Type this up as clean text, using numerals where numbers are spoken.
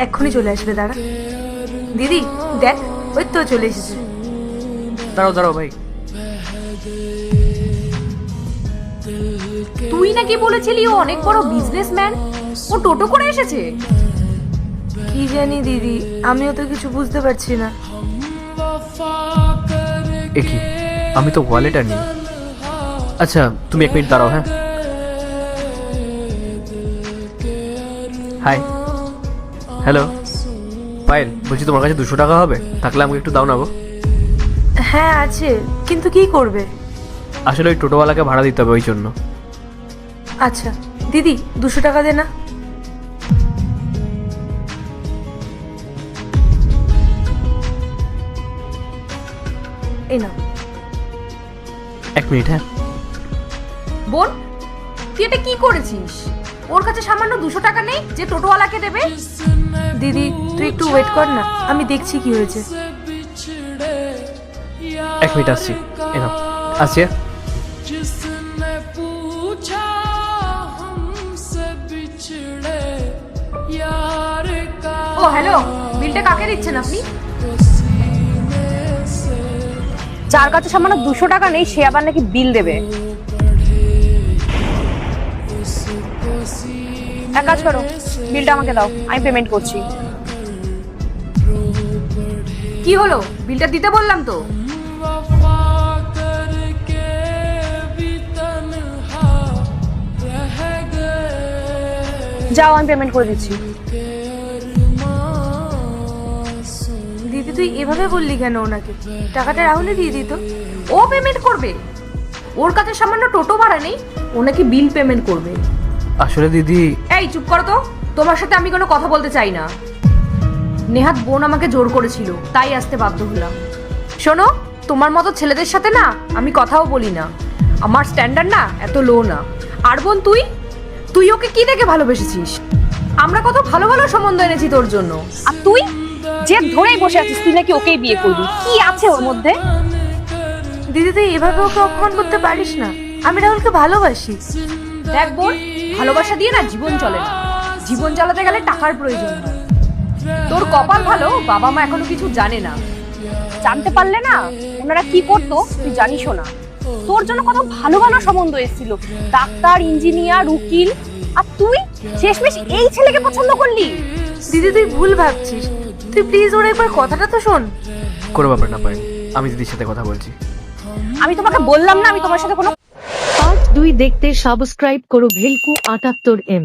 এক্ষুনি চলে আসবে, দাঁড়া। দিদি দেখ, ওই তো চলে এসেছে। দাঁড়াও দাঁড়াও ভাই, তুই নাকি বলেছিলি ও অনেক বড় বিজনেসম্যান, ও টোটো করে এসেছে? কি জানি দিদি, আমিও তো কিছু বুঝতে পারছি না। এ কি, আমি তো ওয়ালেট আনি। আচ্ছা তুমি 1 মিনিট দাঁড়াও। হ্যাঁ, হাই, হ্যালো পায়েল, বলছি তোমার কাছে 200 টাকা হবে? থাকলে আমাকে একটু দাও না গো। হ্যাঁ আছে, কিন্তু কি করবে? আসলে ওই টোটোওয়ালাকে ভাড়া দিতে হবে, ওই জন্য। আচ্ছা দিদি, 200 টাকা দে না। এই না। 1 মিনিট। হ্যাঁ, বোন, তুই এটা কি করেছিস? ওর কাছে সামান্য 200 টাকা নেই যে টোটোওয়ালাকে দেবে? দিদি তুই একটু ওয়েট কর না, আমি দেখছি কি হয়েছে। 1 মিনিট আসছি। এ নাও, আসছি। হ্যাঁ? ও হ্যালো, বিলটা কাকে দিচ্ছেন আপনি? যার কাছে সামান্য 200 টাকা নেই সে আবার নাকি বিল দেবে। এক কাজ করো, বিলটা আমাকে দাও, আমি পেমেন্ট করছি। কি হলো, বিলটা দিতে বললাম তো। যাও, আমি পেমেন্ট করে দিচ্ছি। দিদি তুই এভাবে বললি কেন ওনাকে? টাকাটা রাহুলে দিয়ে দিত। ও পেমেন্ট করবে? ওর কাছে সামান্য টোটো ভাড়া নেই, ও নাকি বিল পেমেন্ট করবে। আসলে দিদি, এই চুপ করো তো, তোমার সাথে আমি কোনো কথা বলতে চাই না। নেহাত বোন আমাকে জোর করেছিল, তাই আসতে বাধ্য হলাম। শোনো, তোমার মতো ছেলেদের সাথে না আমি কথাও বলি না, আমার স্ট্যান্ডার্ড না এত লো না। আর বোন, তুই তুই ওকে কি দেখে ভালোবেসেছিস? আমরা কত ভালো ভালো সম্বন্ধ এনেছি তোর জন্য, আর তুই যে ধরেই বসে আছিস তুই নাকি ওকেই বিয়ে করবি। কি আছে ওর মধ্যে? দিদি তুই এভাবে ওকে অপমান করতে পারিস না, আমি রাহুলকে ভালোবাসি। দেখ বোন, ভালোবাসা দিয়ে না জীবন চলে না, জীবন চালাতে গেলে টাকার প্রয়োজন হয়। তোর কপাল ভালো, বাবা মা এখনো কিছু জানে না। জানতে পারলে না ওনারা কি করতো তুই জানিসও না। তোর জন্য কত ভালো ভালো সম্বন্ধ এসেছিল, ডাক্তার, ইঞ্জিনিয়ার, উকিল, আর তুই শেষমেশ এই ছেলেকে পছন্দ করলি। দিদি তুই ভুল ভাবছিস, তুই প্লিজ ওর একবার কথাটা তো শোন। কোনো ব্যাপার না পায়েল, আমি দিদির সাথে কথা বলছি। আমি তোমাকে বললাম না আমি তোমার সাথে কোনো পার্ট 2 দেখতে সাবস্ক্রাইব করো ভেলকু 78M।